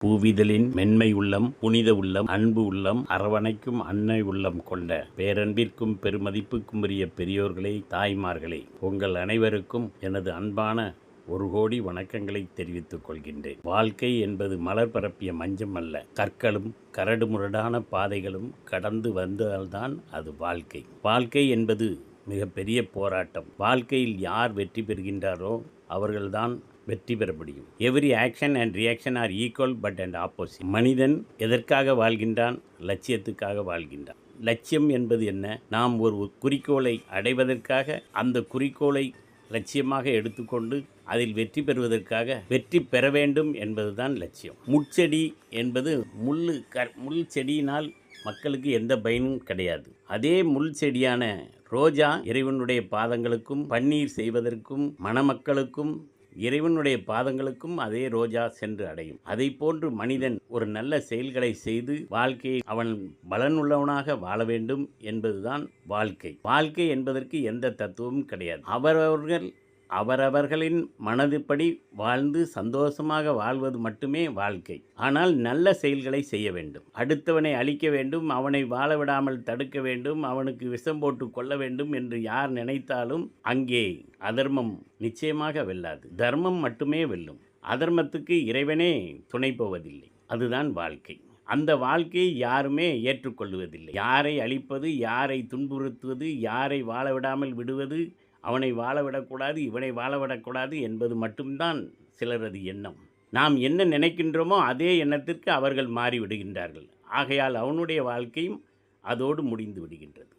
பூவிதழின் மென்மை உள்ளம், புனித உள்ளம், அன்பு உள்ளம், அரவணைக்கும் அன்னை உள்ளம் கொண்ட பேரன்பிற்கும் பெருமதிப்புக்கும் உரிய பெரியோர்களே, தாய்மார்களே, உங்கள் அனைவருக்கும் எனது அன்பான 1,00,00,000 வணக்கங்களை தெரிவித்துக் கொள்கின்றேன். வாழ்க்கை என்பது மலர் பரப்பிய மஞ்சம் அல்ல. கற்களும் கரடுமுரடான பாதைகளும் கடந்து வந்தால்தான் அது வாழ்க்கை. வாழ்க்கை என்பது மிகப்பெரிய போராட்டம். வாழ்க்கையில் யார் வெற்றி பெறுகின்றாரோ அவர்கள்தான் வெற்றி பெற முடியும். Every action and reaction are equal but and opposite. மனிதன் எதற்காக வாழ்கின்றான்? லட்சியத்துக்காக வாழ்கின்றான். லட்சியம் என்பது என்ன? நாம் ஒரு குறிக்கோளை அடைவதற்காக அந்த குறிக்கோளை லட்சியமாக எடுத்துக்கொண்டு அதில் வெற்றி பெறுவதற்காக வெற்றி பெற வேண்டும் என்பதுதான் லட்சியம். முட்செடி என்பது முள் செடியினால் மக்களுக்கு எந்த பயனும் கிடையாது. அதே முள் செடியான ரோஜா இறைவனுடைய பாதங்களுக்கும் பன்னீர் செய்வதற்கும் மணமக்களுக்கும் இறைவனுடைய பாதங்களுக்கும் அதே ரோஜா சென்று அடையும். அதை போன்று மனிதன் ஒரு நல்ல செயல்களை செய்து வாழ்க்கையை அவன் பலனுள்ளவனாக வாழ வேண்டும் என்பதுதான் வாழ்க்கை. வாழ்க்கை என்பதற்கு எந்த தத்துவமும் கிடையாது. அவரவர்களின் மனதுப்படி வாழ்ந்து சந்தோஷமாக வாழ்வது மட்டுமே வாழ்க்கை. ஆனால் நல்ல செயல்களை செய்ய வேண்டும். அடுத்தவனை அழிக்க வேண்டும், அவனை வாழ விடாமல் தடுக்க வேண்டும், அவனுக்கு விஷம் போட்டு கொள்ள வேண்டும் என்று யார் நினைத்தாலும் அங்கே அதர்மம் நிச்சயமாக வெல்லாது. தர்மம் மட்டுமே வெல்லும். அதர்மத்துக்கு இறைவனே துணை போவதில்லை. அதுதான் வாழ்க்கை. அந்த வாழ்க்கையை யாருமே ஏற்றுக்கொள்வதில்லை. யாரை அழிப்பது, யாரை துன்புறுத்துவது, யாரை வாழ விடாமல் விடுவது, அவனை வாழ விடக்கூடாது, இவனை வாழ விடக்கூடாது என்பது மட்டும்தான் சிலரது எண்ணம். நாம் என்ன நினைக்கின்றோமோ அதே எண்ணத்திற்கு அவர்கள் மாறிவிடுகின்றார்கள். ஆகையால் அவனுடைய வாழ்க்கையும் அதோடு முடிந்து விடுகின்றது.